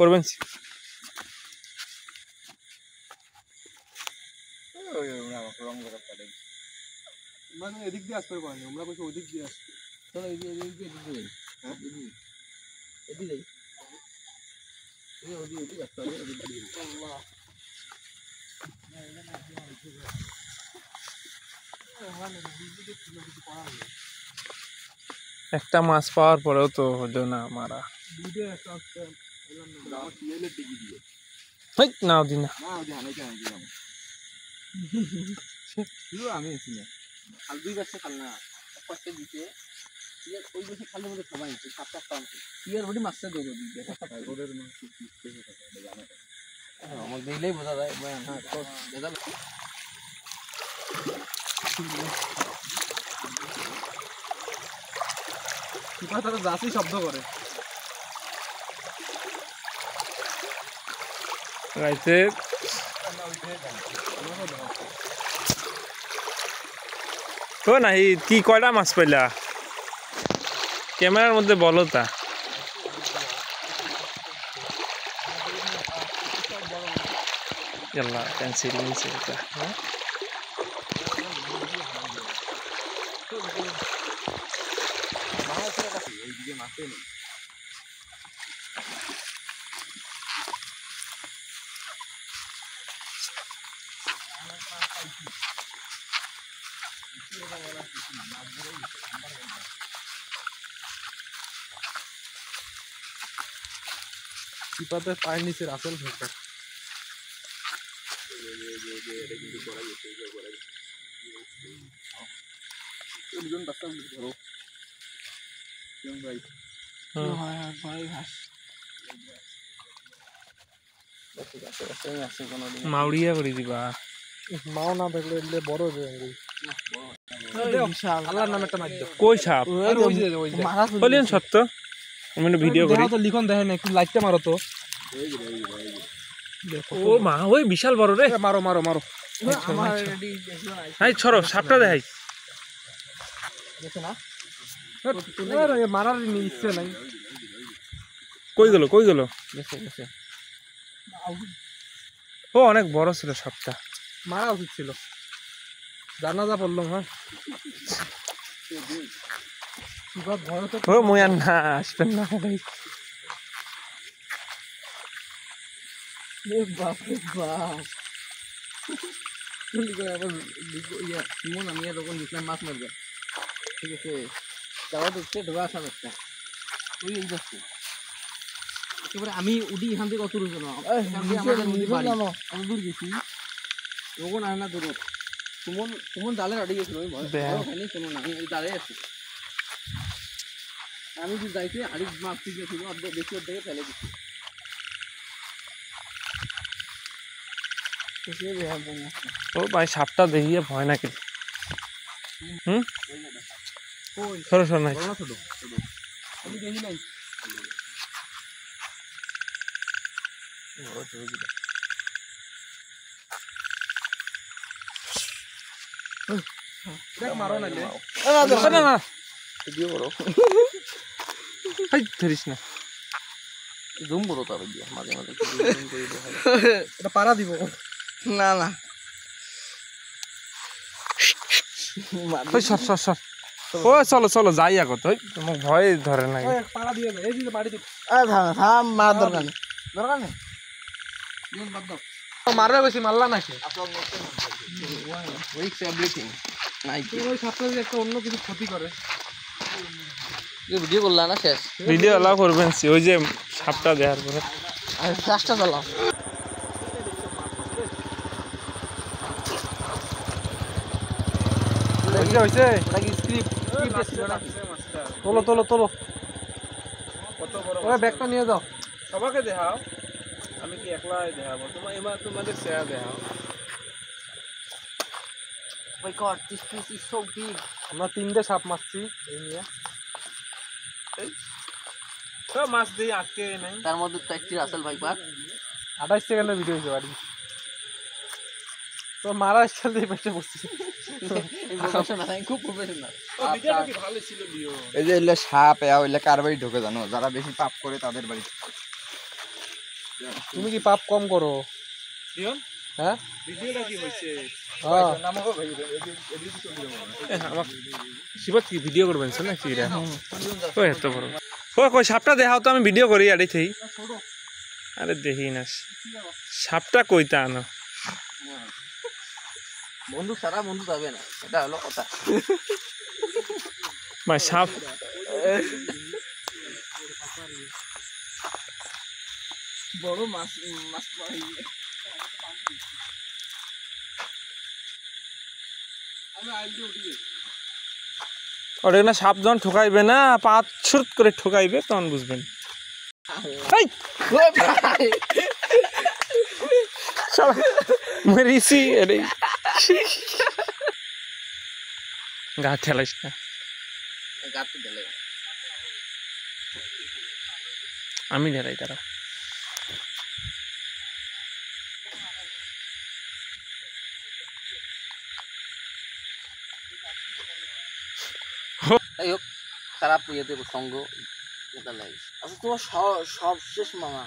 করবেন মানে এদিক দিয়ে আসতে পারেনি আমরা কইছি ওদিক দিয়ে আসতে চলো এদিক দিয়ে হ্যাঁ এদিক যাই ওদিক আসতে হবে ওদিক দিয়ে আল্লাহ একটা মাছ পাওয়ার পরেও তো হলো না মারা নাও দিন আমি আছি না খাল দুই গাছে খাল না পাঁচটা দিতে ওই বসে খালের মধ্যে সবাই সাতটা পাঁচটা ইয়ার বডি মাছটা দেবো রোডের মাছ আমার দেখলেই বোঝা যায় হ্যাঁ দাদা তারা যাচ্ছি শব্দ করে রাইতে ও না কি কয়টা মাছ পাইলা ক্যামেরার মধ্যে বলো তা ইয়াল্লা পেন্সিল নিচে এটা চিপাতে পায়ের নিচে আসল ফেলটা মাউরিয়া করে দিবা মাও না দেখলে বড় আল্লাহর নামে একটা মার দাও কই সাপ বলেন সত্য আমি ভিডিও করি তো লিখন দেখেন একটু লাইটটা মারো তো ও মা ওই বিশাল বড় রে মারো মারো মারো হাই ছড়ো সাপটা দেখাই মারার ইচ্ছে নাই কই গেল ও অনেক বড় ছিল সাপটা মারা উচিত ছিল জানাজা পড়লাম হ্যাঁ ও ময়ান না আসবেন না আমি তখন দেখলাম মাছ মারবে ঠিক আছে যাওয়া দেখছে ঢোকা আসা একটা ওই যাচ্ছে একেবারে আমি উঠি এখান থেকে অত দূর দূর গেছি তখন আর না দূর সুমন জালে আড়ে গেছিল ওখানে কোনো না আমি দাঁড়ে আছি আমি যে যাইতে আরেক মাছ গেছিল অর্ধেক বেশি অর্ধেকে ফেলে দিচ্ছি ও ভাই সাপটা দেখিয়ে ভয় নাকি সরো নাই আমি দেখি নাই মারো না ধরিস না জুম করো তার মাঝে মাঝে এটা পাড়া দিব না না সর ও চলো যাই আগত মোক ভয় ধরে না পাড়া দিয়ে এই যে বাড়ি থাম মার দরকার নেই মারবে বেশি মারলা নাকি ওই সাপটা যদি একটা অন্য কিছু ক্ষতি করে ভিডিও করলা না শেষ ভিডিও অ্যালাউ করবেন ওই যে সাপটা দেখার পরে চেষ্টা চালাও হয়েছে তোলো ওই ব্যাগটা নিয়ে যাও সবাইকে দেখাও আমি কি একলাই দেখাবো তোমাদের চেহারা দেখাও My God, this fish is so big. আমরা 3টে সাপ মারছি এই নিয়ে সব মাছ দিয়ে আটকে নাই তার মধ্যে 4টি রাসেল ভাইপার 28 সেকেন্ডের ভিডিও হয়েছে বাড়ি তো মারা স্টাইল দিয়ে পেটে বসছি খুব প্রফেশনাল ভিডিওটা কি ভালো ছিল ভিডিও এই যে এলে সাপ এলে কার বাড়ি ঢোকে জানো যারা বেশি পাপ করে তাদের বাড়ি তুমি কি পাপ কম করো? দিও হ্যাঁ ভিডিওটা কি হইছে আমার শিবত কি ভিডিও করবেন না কি রে? কই এত বড় কই সাপটা দেখাও তো আমি ভিডিও করি আড়ি থেই আরে দেখি না সাপটা কইতা আনো বন্ধু সারা বন্ধু যাবে না, এটা হলো কথা। ভাই সাপ বড় মাছ মাছ পাই ওরে না সাপ যখন ঠকাইবে না পাত ছুট করে ঠকাইবে তখন বুঝবেন এই ওই ভাই শালা মরিসি আরে গা ঠেলাইস না গাত তো দিলে আমি ঢেলাই তারা যাই হোক, খারাপ ইয়েতে সঙ্গ এটা নাই। আচ্ছা তোমার সব শেষ মামা